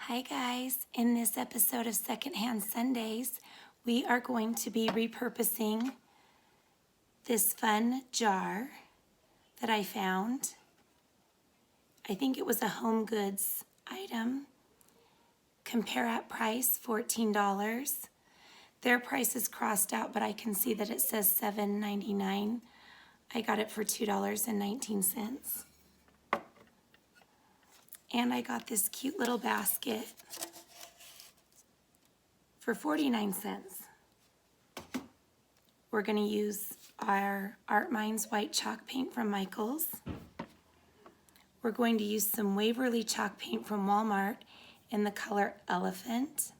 Hi guys, in this episode of Secondhand Sundays, we are going to be repurposing this fun jar that I found. I think it was a home goods item. Compare at price, $14. Their price is crossed out, but I can see that it says $7.99. I got it for $2.19. And I got this cute little basket for 49 cents. We're going to use our Art Minds white chalk paint from Michaels. We're going to use some Waverly chalk paint from Walmart in the color Elephant.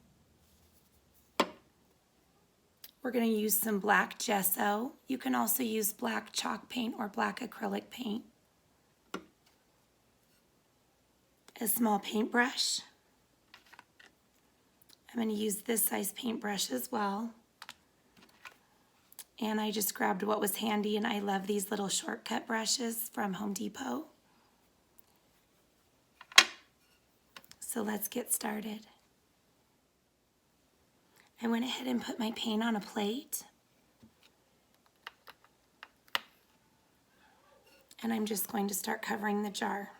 We're going to use some black gesso. You can also use black chalk paint or black acrylic paint. A small paintbrush. I'm going to use this size paintbrush as well. And I just grabbed what was handy, and I love these little shortcut brushes from Home Depot. So let's get started. I went ahead and put my paint on a plate. And I'm just going to start covering the jar.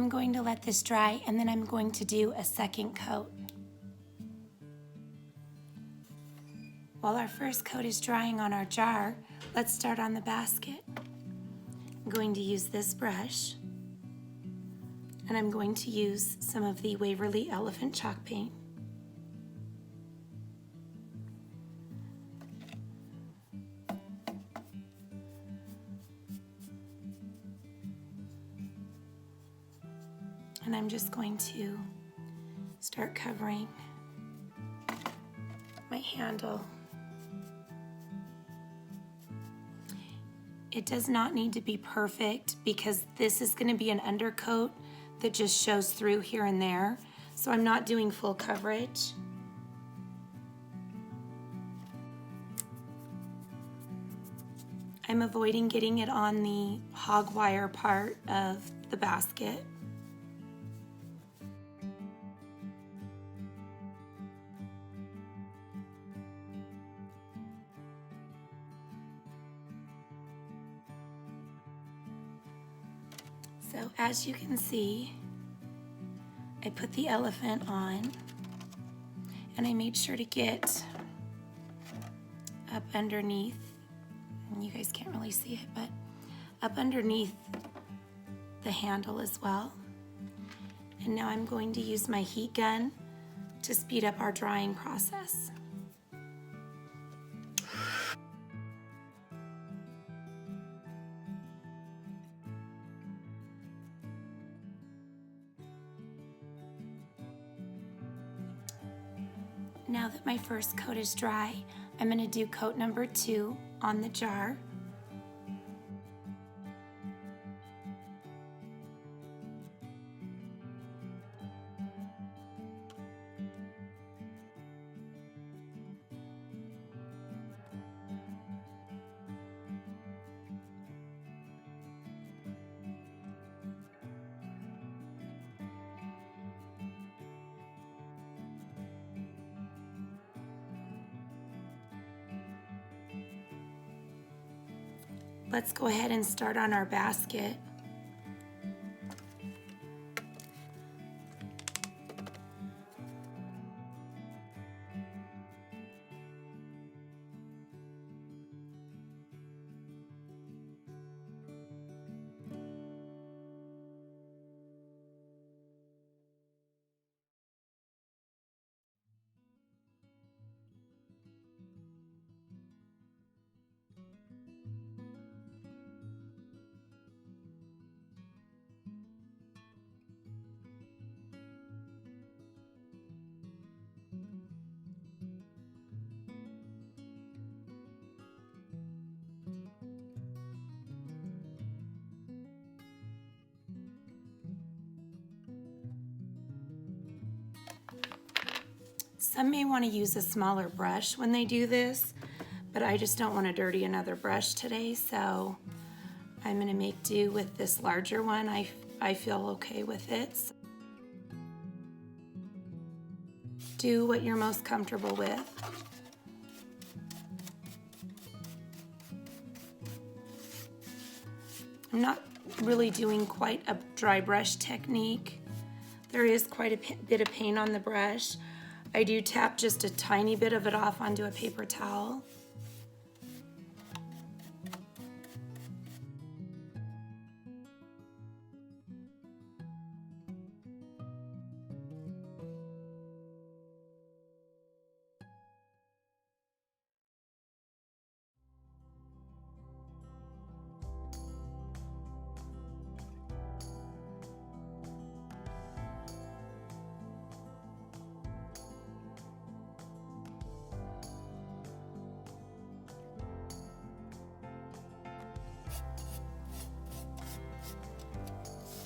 I'm going to let this dry, and then I'm going to do a second coat. While our first coat is drying on our jar, let's start on the basket. I'm going to use this brush, and I'm going to use some of the Waverly Elephant chalk paint. And I'm just going to start covering my handle. It does not need to be perfect because this is going to be an undercoat that just shows through here and there. So I'm not doing full coverage. I'm avoiding getting it on the hog wire part of the basket. So as you can see, I put the elephant on, and I made sure to get up underneath, and you guys can't really see it, but up underneath the handle as well. And now I'm going to use my heat gun to speed up our drying process. Now that my first coat is dry, I'm going to do coat number 2 on the jar. Let's go ahead and start on our basket. Some may want to use a smaller brush when they do this, but I just don't want to dirty another brush today, so I'm going to make do with this larger one. I feel okay with it. So do what you're most comfortable with. I'm not really doing quite a dry brush technique. There is quite a bit of paint on the brush. I do tap just a tiny bit of it off onto a paper towel.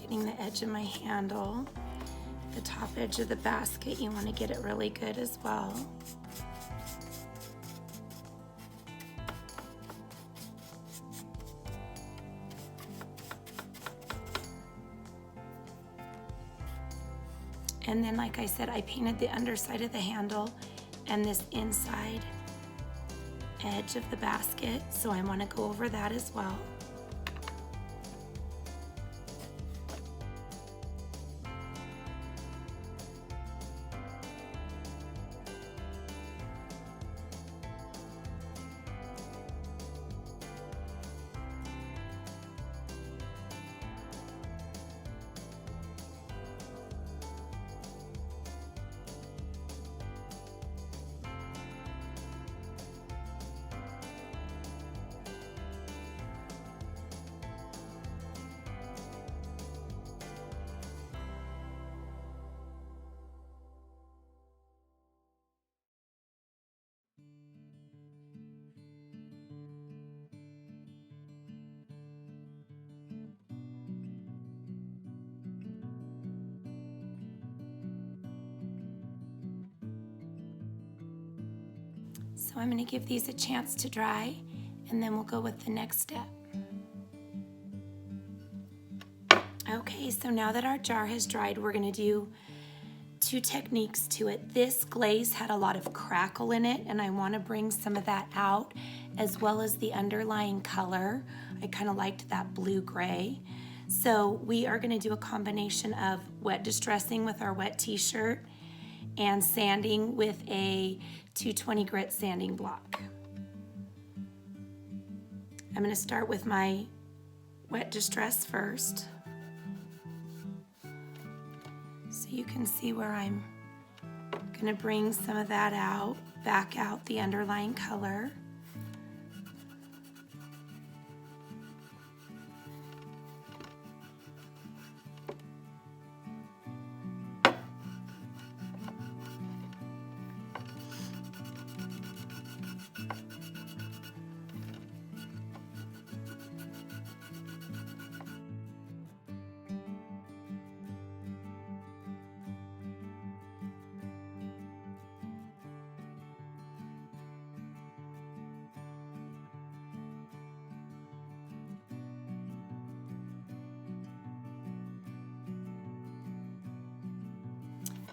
Getting the edge of my handle, the top edge of the basket, you want to get it really good as well. And then, like I said, I painted the underside of the handle and this inside edge of the basket, so I want to go over that as well. So I'm going to give these a chance to dry, and then we'll go with the next step. Okay, so now that our jar has dried, we're going to do two techniques to it. This glaze had a lot of crackle in it, and I want to bring some of that out, as well as the underlying color. I kind of liked that blue-gray. So we are going to do a combination of wet distressing with our wet t-shirt and sanding with a 220 grit sanding block. I'm going to start with my wet distress first, so you can see where I'm going to bring some of that out, back out the underlying color.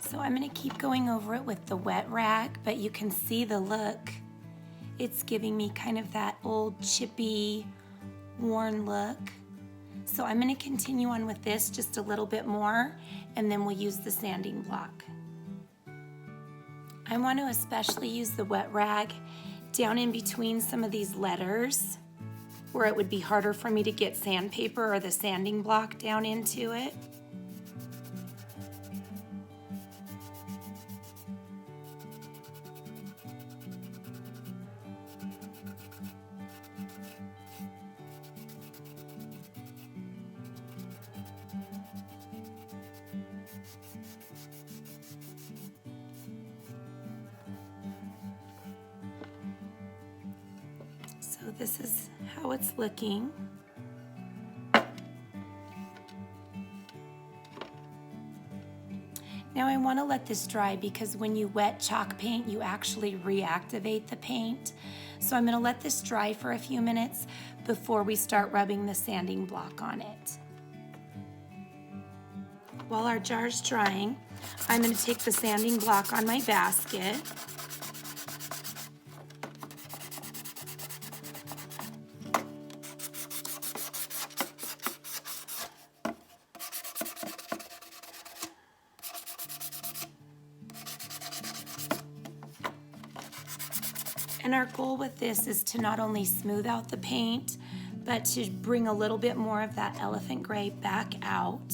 So I'm going to keep going over it with the wet rag, but you can see the look. It's giving me kind of that old chippy, worn look. So I'm going to continue on with this just a little bit more, and then we'll use the sanding block. I want to especially use the wet rag down in between some of these letters where it would be harder for me to get sandpaper or the sanding block down into it. So this is how it's looking. Now I want to let this dry because when you wet chalk paint, you actually reactivate the paint. So I'm going to let this dry for a few minutes before we start rubbing the sanding block on it. While our jar's drying, I'm going to take the sanding block on my basket. And our goal with this is to not only smooth out the paint, but to bring a little bit more of that elephant gray back out.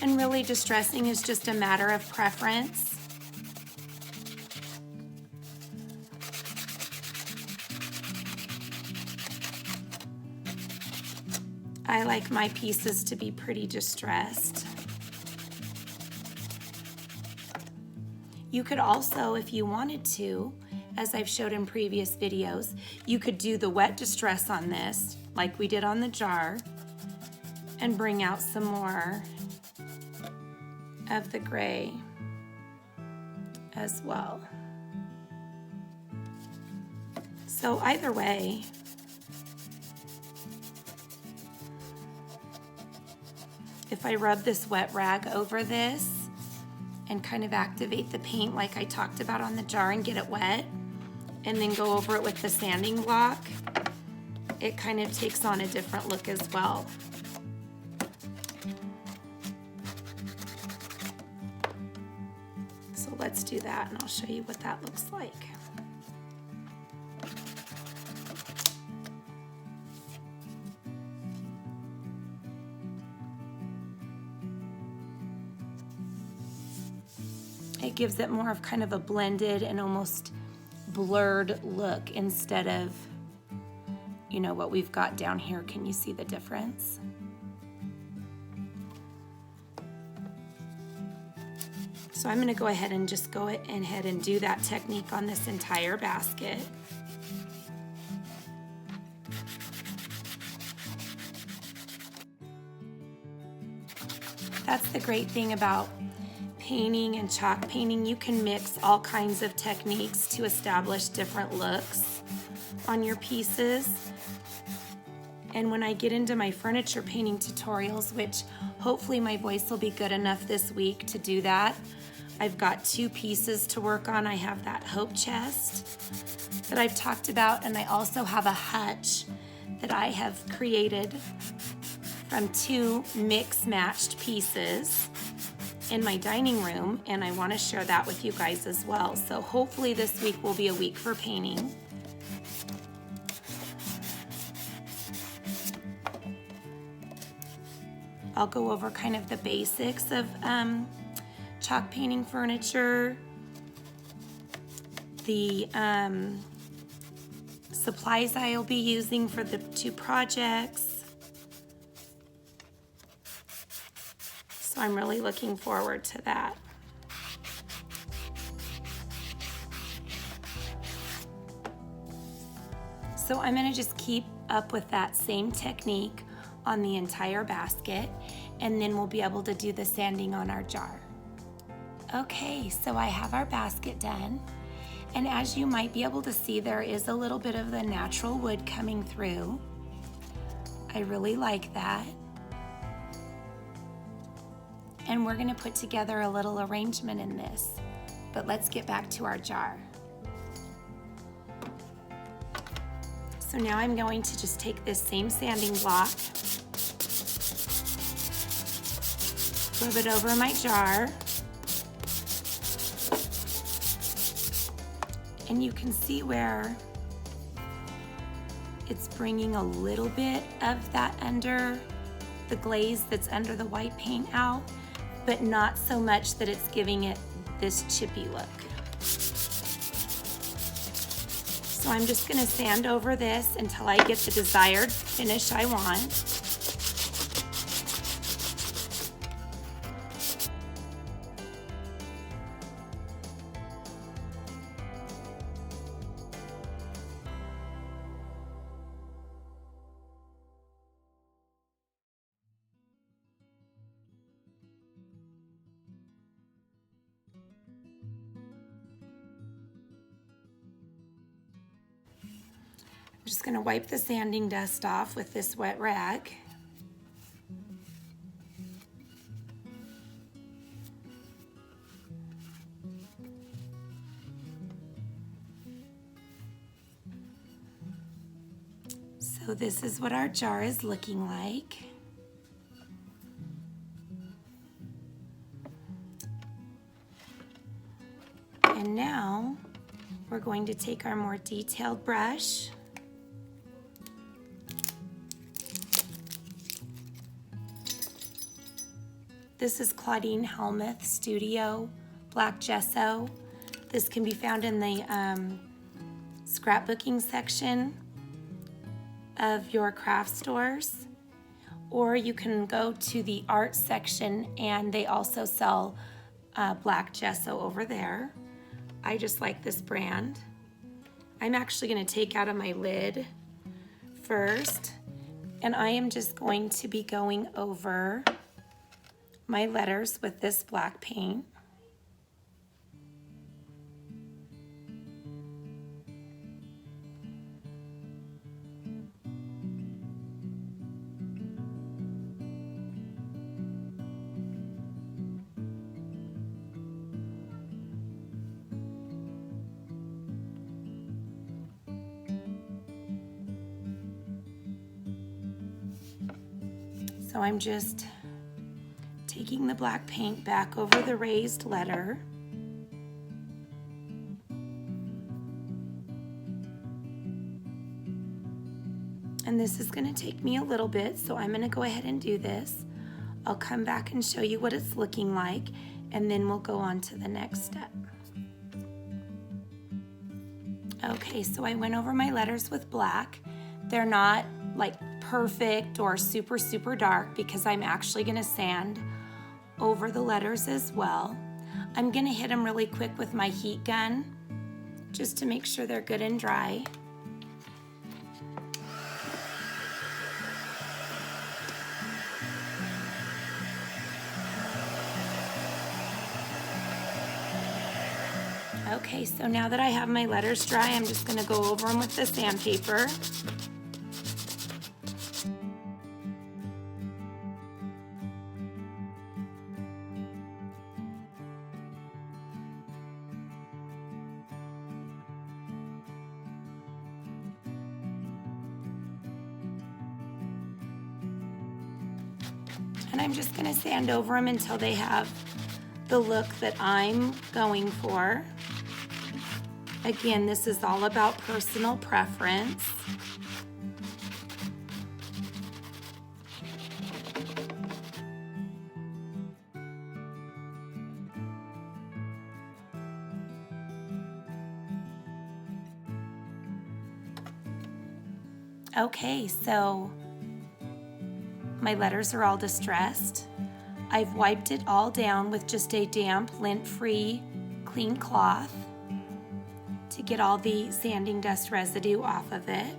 And really, distressing is just a matter of preference. I like my pieces to be pretty distressed. You could also, if you wanted to, as I've showed in previous videos, you could do the wet distress on this, like we did on the jar, and bring out some more of the gray as well. So either way, if I rub this wet rag over this and kind of activate the paint like I talked about on the jar and get it wet, and then go over it with the sanding block, it kind of takes on a different look as well. So let's do that and I'll show you what that looks like. It gives it more of kind of a blended and almost blurred look instead of, you know, what we've got down here. Can you see the difference? So I'm going to go ahead and just go ahead and do that technique on this entire basket. That's the great thing about painting and chalk painting. You can mix all kinds of techniques to establish different looks on your pieces. And when I get into my furniture painting tutorials, which hopefully my voice will be good enough this week to do that, I've got 2 pieces to work on. I have that hope chest that I've talked about, and I also have a hutch that I have created from 2 mix-matched pieces in my dining room, and I want to share that with you guys as well. So hopefully this week will be a week for painting. I'll go over kind of the basics of chalk painting furniture, the supplies I'll be using for the 2 projects. So I'm really looking forward to that. So I'm going to just keep up with that same technique on the entire basket, and then we'll be able to do the sanding on our jar. Okay, so I have our basket done, and as you might be able to see, there is a little bit of the natural wood coming through. I really like that. And we're going to put together a little arrangement in this, but let's get back to our jar. So now I'm going to just take this same sanding block, rub it over my jar, and you can see where it's bringing a little bit of that under the glaze that's under the white paint out, but not so much that it's giving it this chippy look. So I'm just going to sand over this until I get the desired finish I want. just going to wipe the sanding dust off with this wet rag. So this is what our jar is looking like. And now we're going to take our more detailed brush This is Claudine Helmuth Studio Black Gesso. This can be found in the scrapbooking section of your craft stores, or you can go to the art section and they also sell black gesso over there. I just like this brand. I'm actually going to take out of my lid first, and I am just going to be going over my letters with this black paint. So I'm just taking the black paint back over the raised letter. And this is going to take me a little bit, so I'm going to go ahead and do this. I'll come back and show you what it's looking like, and then we'll go on to the next step. Okay, so I went over my letters with black. They're not like perfect or super, super dark because I'm actually going to sand over the letters as well. I'm going to hit them really quick with my heat gun just to make sure they're good and dry. Okay, so now that I have my letters dry, I'm just going to go over them with the sandpaper. And I'm just going to sand over them until they have the look that I'm going for. Again, this is all about personal preference. Okay, so my letters are all distressed. I've wiped it all down with just a damp, lint-free, clean cloth to get all the sanding dust residue off of it.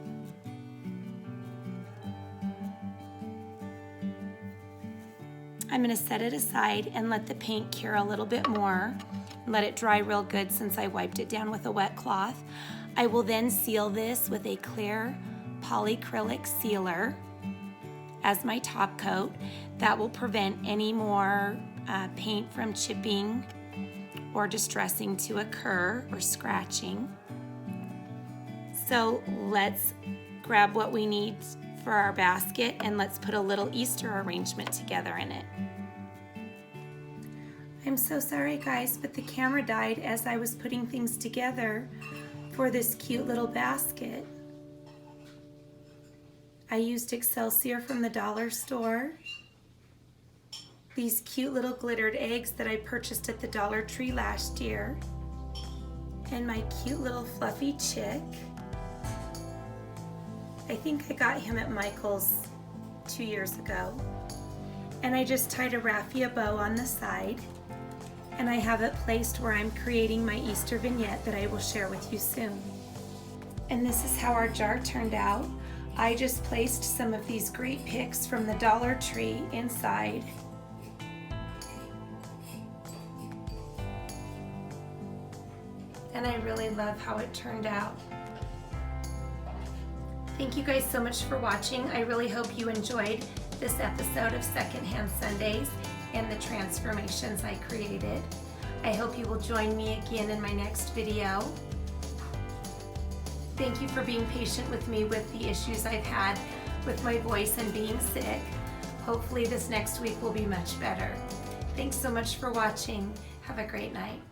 I'm going to set it aside and let the paint cure a little bit more. Let it dry real good since I wiped it down with a wet cloth. I will then seal this with a clear polyacrylic sealer as my top coat. That will prevent any more paint from chipping or distressing to occur or scratching. So let's grab what we need for our basket and let's put a little Easter arrangement together in it. I'm so sorry guys, but the camera died as I was putting things together for this cute little basket. I used Excelsior from the dollar store. These cute little glittered eggs that I purchased at the Dollar Tree last year. And my cute little fluffy chick. I think I got him at Michael's 2 years ago. And I just tied a raffia bow on the side. And I have it placed where I'm creating my Easter vignette that I will share with you soon. And this is how our jar turned out. I just placed some of these great picks from the Dollar Tree inside. And I really love how it turned out. Thank you guys so much for watching. I really hope you enjoyed this episode of Secondhand Sundays and the transformations I created. I hope you will join me again in my next video. Thank you for being patient with me with the issues I've had with my voice and being sick. Hopefully this next week will be much better. Thanks so much for watching. Have a great night.